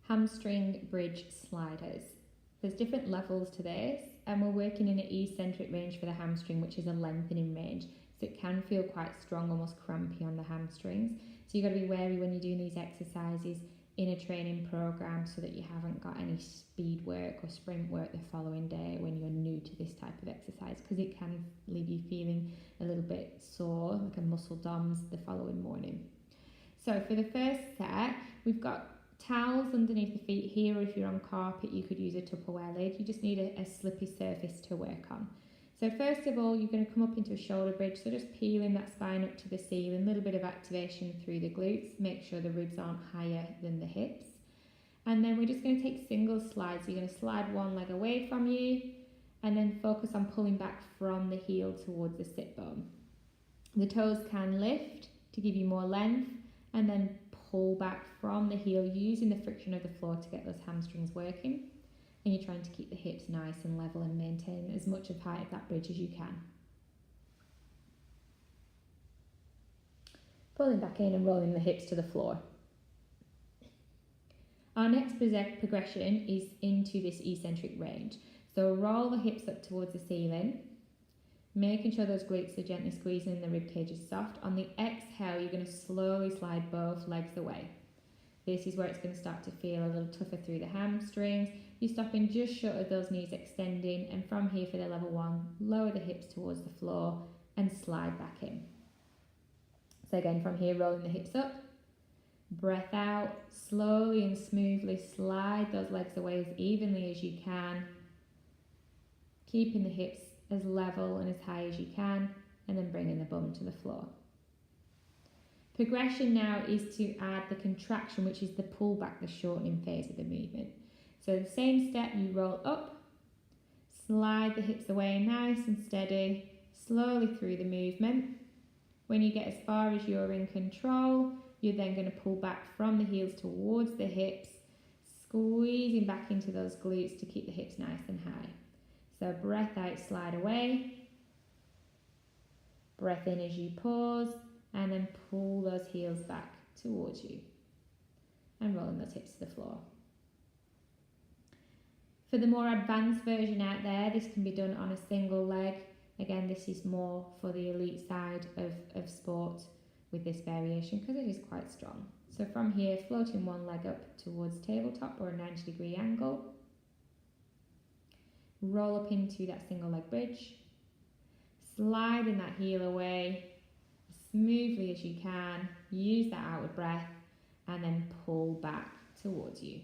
hamstring bridge sliders. There's different levels to this, and we're working in an eccentric range for the hamstring, which is a lengthening range. So it can feel quite strong, almost crampy on the hamstrings. So you've got to be wary when you're doing these exercises in a training program so that you haven't got any speed work or sprint work the following day when you're new to this type of exercise, because it can leave you feeling a little bit sore, like a muscle DOMS the following morning. So for the first set, we've got towels underneath the feet here, or if you're on carpet you could use a Tupperware lid. You just need a slippy surface to work on. So first of all, you're going to come up into a shoulder bridge, so just peeling that spine up to the ceiling, a little bit of activation through the glutes, make sure the ribs aren't higher than the hips. And then we're just going to take single slides. So you're going to slide one leg away from you and then focus on pulling back from the heel towards the sit bone. The toes can lift to give you more length, and then pull back from the heel using the friction of the floor to get those hamstrings working. And you're trying to keep the hips nice and level and maintain as much of height of that bridge as you can. Pulling back in and rolling the hips to the floor. Our next progression is into this eccentric range. So roll the hips up towards the ceiling, making sure those glutes are gently squeezing and the rib cage is soft. On the exhale, you're going to slowly slide both legs away. This is where it's going to start to feel a little tougher through the hamstrings. You're stopping just short of those knees extending, and from here for the level one, lower the hips towards the floor and slide back in. So again, from here, rolling the hips up, breath out, slowly and smoothly slide those legs away as evenly as you can, keeping the hips as level and as high as you can, and then bringing the bum to the floor. Progression now is to add the contraction, which is the pull back, the shortening phase of the movement. So the same step, you roll up, slide the hips away nice and steady, slowly through the movement. When you get as far as you're in control, you're then going to pull back from the heels towards the hips, squeezing back into those glutes to keep the hips nice and high. So breath out, slide away, breath in as you pause, and then pull those heels back towards you and rolling those hips to the floor. For the more advanced version out there, this can be done on a single leg. Again, this is more for the elite side of sport with this variation because it is quite strong. So from here, floating one leg up towards tabletop or a 90-degree angle. Roll up into that single leg bridge. Sliding that heel away as smoothly as you can. Use that outward breath and then pull back towards you.